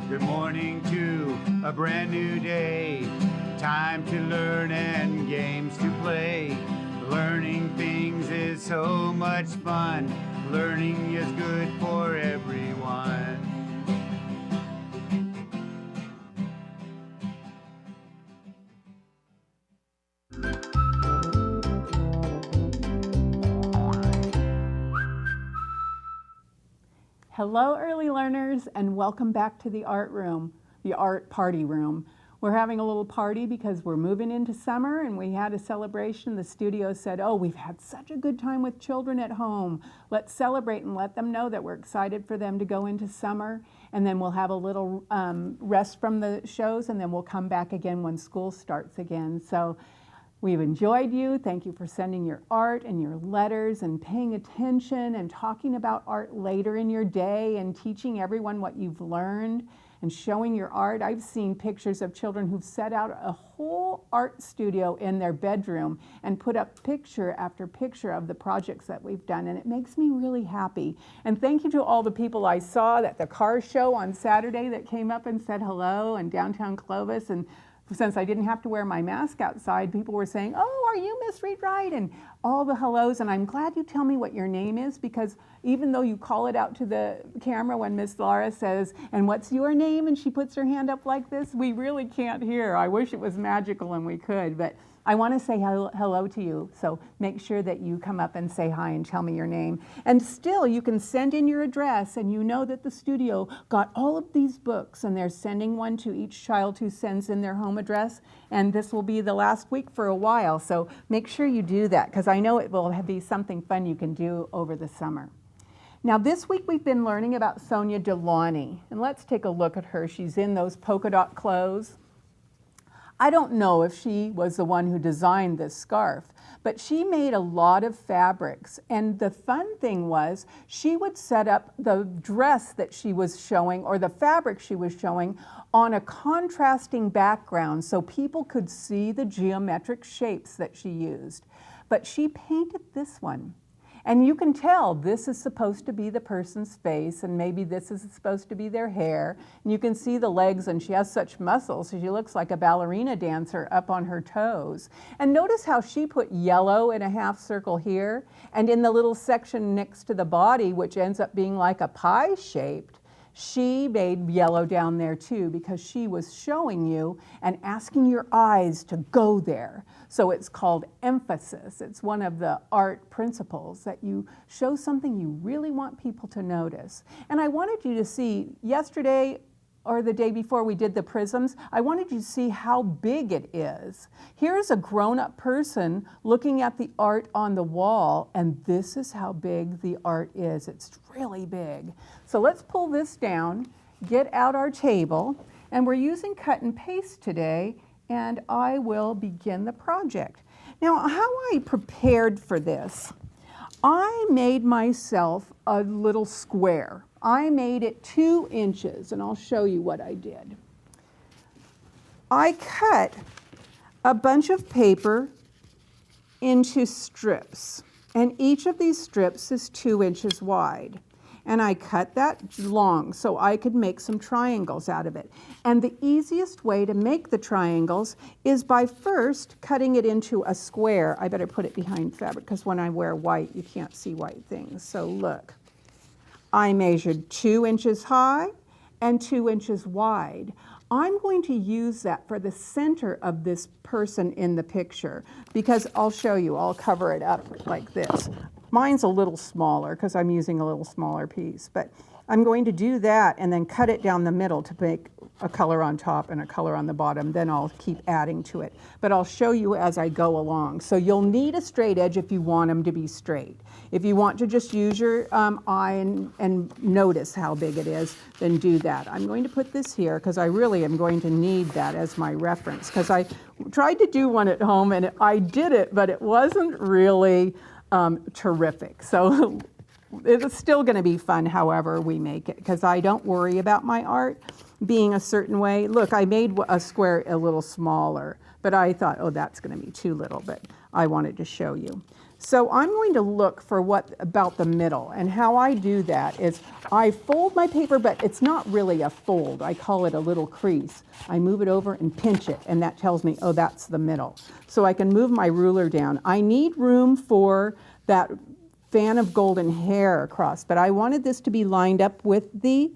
Good morning to a brand new day. Time to learn and games to play. Learning things is so much fun. Learning is good for everyone. Hello, early learners, and welcome back to the art room, the art party room. We're having a little party because we're moving into summer and we had a celebration. The studio said, oh, we've had such a good time with children at home. Let's celebrate and let them know that we're excited for them to go into summer. And then we'll have a little rest from the shows, and then we'll come back again when school starts again. So we've enjoyed you. Thank you for sending your art and your letters and paying attention and talking about art later in your day and teaching everyone what you've learned and showing your art. I've seen pictures of children who've set out a whole art studio in their bedroom and put up picture after picture of the projects that we've done, and it makes me really happy. And thank you to all the people I saw at the car show on Saturday that came up and said hello in downtown Clovis. And since I didn't have to wear my mask outside, people were saying, oh, are you Miss Reed Wright? And all the hellos, and I'm glad you tell me what your name is, because even though you call it out to the camera when Miss Laura says, and what's your name? And she puts her hand up like this, we really can't hear. I wish it was magical and we could, but I want to say hello to you, so make sure that you come up and say hi and tell me your name. And still, you can send in your address, and you know that the studio got all of these books, and they're sending one to each child who sends in their home address, and this will be the last week for a while, so make sure you do that, because I know it will be something fun you can do over the summer. Now this week we've been learning about Sonia Delaunay, and let's take a look at her. She's in those polka dot clothes. I don't know if she was the one who designed this scarf, but she made a lot of fabrics. And the fun thing was she would set up the dress that she was showing or the fabric she was showing on a contrasting background so people could see the geometric shapes that she used. But she painted this one. And you can tell this is supposed to be the person's face, and maybe this is supposed to be their hair. And you can see the legs, and she has such muscles, so she looks like a ballerina dancer up on her toes. And notice how she put yellow in a half circle here, and in the little section next to the body, which ends up being like a pie shaped, she made yellow down there too, because she was showing you and asking your eyes to go there. So it's called emphasis. It's one of the art principles, that you show something you really want people to notice. And I wanted you to see, yesterday or the day before we did the prisms, I wanted you to see how big it is. Here's a grown-up person looking at the art on the wall, and this is how big the art is. It's really big. So let's pull this down, get out our table, and we're using cut and paste today, and I will begin the project. Now, how I prepared for this, I made myself a little square. I made it 2 inches, and I'll show you what I did. I cut a bunch of paper into strips, and each of these strips is 2 inches wide. And I cut that long so I could make some triangles out of it. And the easiest way to make the triangles is by first cutting it into a square. I better put it behind fabric, because when I wear white, you can't see white things. So look, I measured 2 inches high and 2 inches wide. I'm going to use that for the center of this person in the picture, because I'll show you, I'll cover it up like this. Mine's a little smaller because I'm using a little smaller piece, but I'm going to do that and then cut it down the middle to make a color on top and a color on the bottom. Then I'll keep adding to it, but I'll show you as I go along. So you'll need a straight edge if you want them to be straight. If you want to just use your eye and notice how big it is, then do that. I'm going to put this here because I really am going to need that as my reference, because I tried to do one at home and I did it, but it wasn't really terrific. So it's still going to be fun however we make it, because I don't worry about my art being a certain way. Look, I made a square a little smaller, but I thought, oh, that's going to be too little, but I wanted to show you. So I'm going to look for what about the middle, and how I do that is I fold my paper, but it's not really a fold. I call it a little crease. I move it over and pinch it, and that tells me, oh, that's the middle. So I can move my ruler down. I need room for that fan of golden hair across, but I wanted this to be lined up with the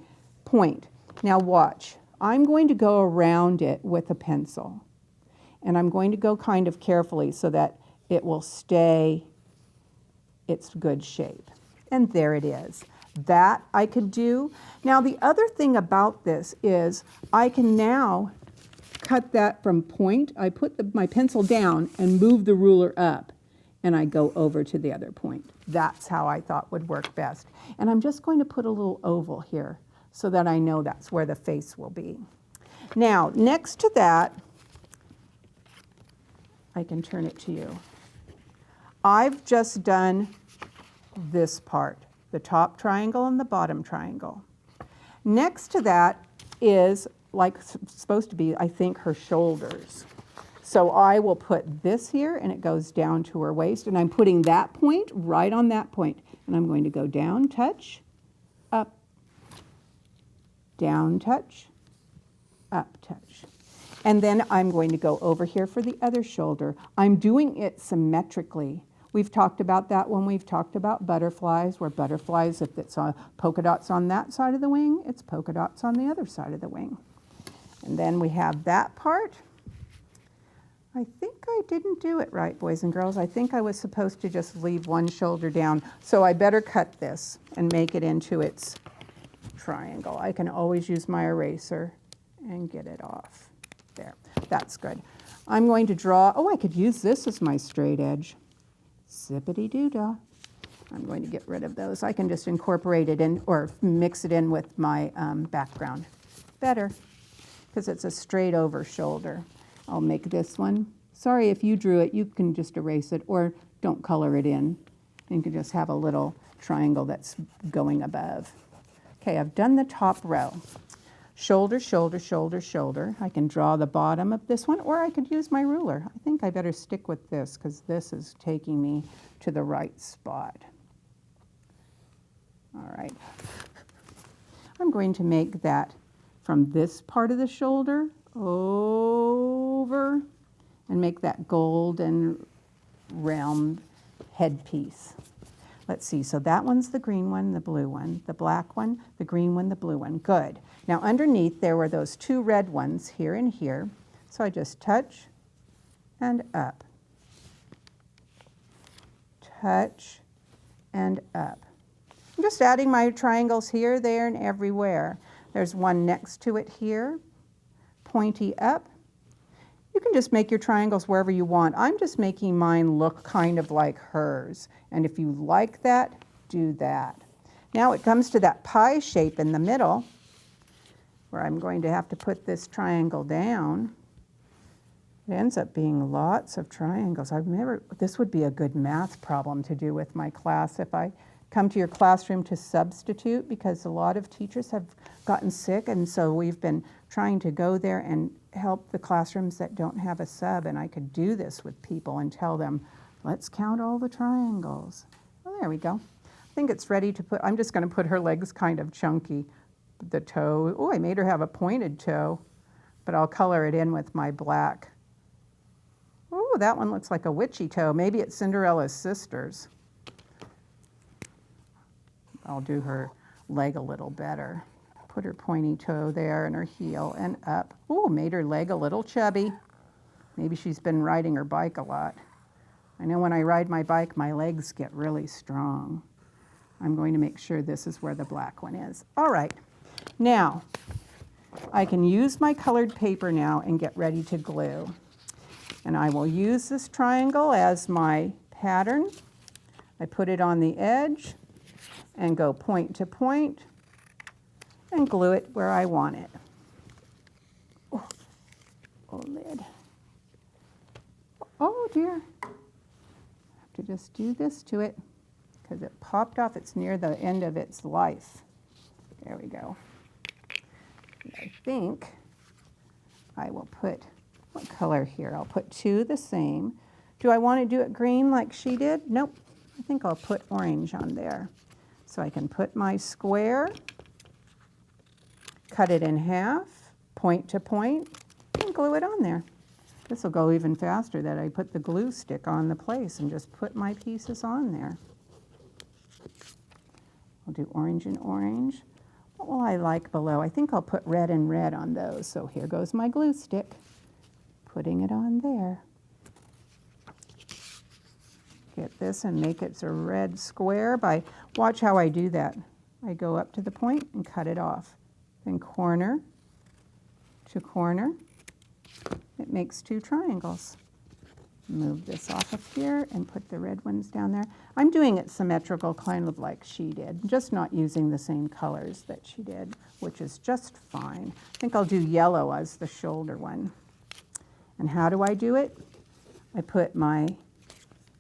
point. Now watch. I'm going to go around it with a pencil, and I'm going to go kind of carefully so that it will stay its good shape. And there it is. That I could do. Now the other thing about this is I can now cut that from point. I put my pencil down and move the ruler up, and I go over to the other point. That's how I thought would work best. And I'm just going to put a little oval here so that I know that's where the face will be. Now, next to that, I can turn it to you. I've just done this part, the top triangle and the bottom triangle. Next to that is like supposed to be, I think, her shoulders. So I will put this here, and it goes down to her waist, and I'm putting that point right on that point. And I'm going to go down, touch, up, down, touch, up, touch. And then I'm going to go over here for the other shoulder. I'm doing it symmetrically. We've talked about that when we've talked about butterflies, where butterflies, if it's polka dots on that side of the wing, it's polka dots on the other side of the wing. And then we have that part. I think I didn't do it right, boys and girls. I think I was supposed to just leave one shoulder down. So I better cut this and make it into its triangle. I can always use my eraser and get it off. There, that's good. I'm going to draw, oh, I could use this as my straight edge. Zippity-doo-dah. I'm going to get rid of those. I can just incorporate it in or mix it in with my background. Better, because it's a straight over shoulder. I'll make this one. Sorry if you drew it, you can just erase it or don't color it in. You can just have a little triangle that's going above. Okay, I've done the top row. Shoulder, shoulder, shoulder, shoulder. I can draw the bottom of this one, or I could use my ruler. I think I better stick with this because this is taking me to the right spot. All right. I'm going to make that from this part of the shoulder over and make that golden round headpiece. Let's see, so that one's the green one, the blue one, the black one, the green one, the blue one. Good. Now underneath there were those two red ones here and here. So I just touch and up. Touch and up. I'm just adding my triangles here, there, and everywhere. There's one next to it here, pointy up. You can just make your triangles wherever you want. I'm just making mine look kind of like hers. And if you like that, do that. Now it comes to that pie shape in the middle, where I'm going to have to put this triangle down. It ends up being lots of triangles. This would be a good math problem to do with my class if I come to your classroom to substitute, because a lot of teachers have gotten sick, and so we've been trying to go there and help the classrooms that don't have a sub, and I could do this with people and tell them, let's count all the triangles. Well, there we go. I think it's ready to put, I'm just going to put her legs kind of chunky. The toe, oh, I made her have a pointed toe, but I'll color it in with my black. Oh, that one looks like a witchy toe. Maybe it's Cinderella's sisters. I'll do her leg a little better. Put her pointy toe there and her heel and up. Oh, made her leg a little chubby. Maybe she's been riding her bike a lot. I know when I ride my bike, my legs get really strong. I'm going to make sure this is where the black one is. All right. Now, I can use my colored paper now and get ready to glue. And I will use this triangle as my pattern. I put it on the edge and go point to point and glue it where I want it. Oh, lid. Oh dear. I have to just do this to it because it popped off. It's near the end of its life. There we go. I think I will put, what color here? I'll put two the same, Do I want to do it green like she did? Nope. I think I'll put orange on there. So I can put my square, cut it in half, point to point, and glue it on there. This will go even faster that I put the glue stick on the place and just put my pieces on there. I'll do orange and orange. What will I like below? I think I'll put red and red on those. So here goes my glue stick, putting it on there. Get this and make it a red square by, watch how I do that. I go up to the point and cut it off. Then corner to corner. It makes two triangles. Move this off of here and put the red ones down there. I'm doing it symmetrical, kind of like she did, just not using the same colors that she did, which is just fine. I think I'll do yellow as the shoulder one. And how do I do it? I put my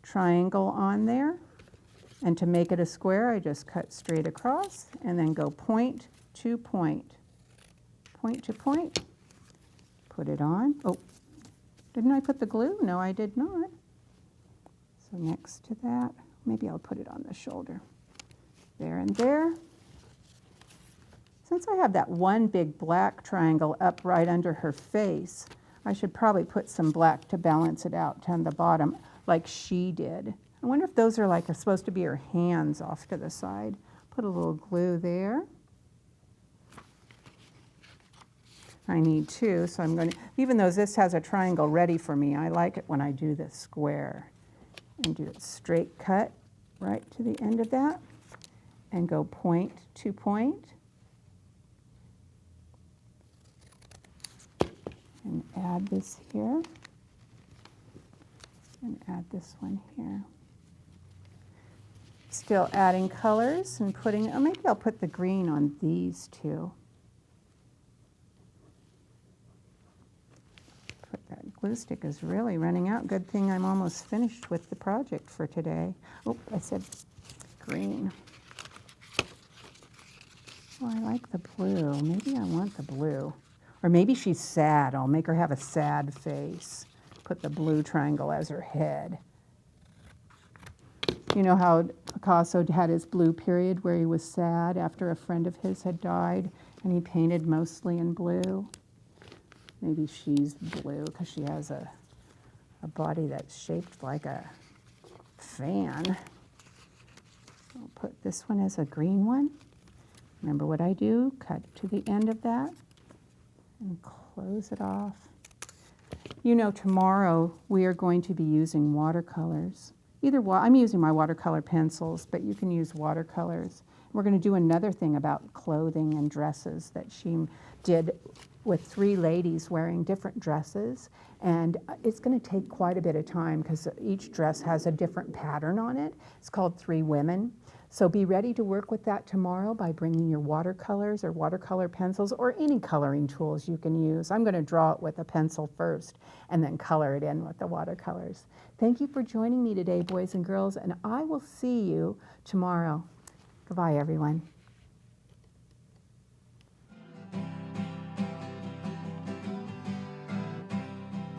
triangle on there, and to make it a square, I just cut straight across and then go point to point. Point to point. Put it on. Oh, didn't I put the glue? No, I did not. So next to that, maybe I'll put it on the shoulder. There and there. Since I have that one big black triangle up right under her face, I should probably put some black to balance it out on the bottom like she did. I wonder if those are like supposed to be her hands off to the side. Put a little glue there. I need two, so I'm going to, even though this has a triangle ready for me, I like it when I do this square and do it straight cut right to the end of that and go point to point and add this here and add this one here. Still adding colors and putting, oh, maybe I'll put the green on these two. That glue stick is really running out. Good thing I'm almost finished with the project for today. Oh, I said green. Oh, I like the blue. Maybe I want the blue. Or maybe she's sad. I'll make her have a sad face. Put the blue triangle as her head. You know how Picasso had his blue period where he was sad after a friend of his had died and he painted mostly in blue? Maybe she's blue because she has a body that's shaped like a fan. I'll put this one as a green one. Remember what I do? Cut to the end of that and close it off. You know, tomorrow we are going to be using watercolors. I'm using my watercolor pencils, but you can use watercolors. We're going to do another thing about clothing and dresses that she did with 3 ladies wearing different dresses, and it's going to take quite a bit of time because each dress has a different pattern on it. It's called 3 Women. So be ready to work with that tomorrow by bringing your watercolors or watercolor pencils or any coloring tools you can use. I'm going to draw it with a pencil first and then color it in with the watercolors. Thank you for joining me today, boys and girls, and I will see you tomorrow. Goodbye, everyone.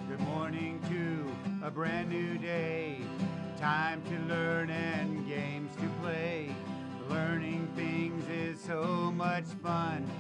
Good morning to a brand new day. Time to learn and games to play. Learning things is so much fun.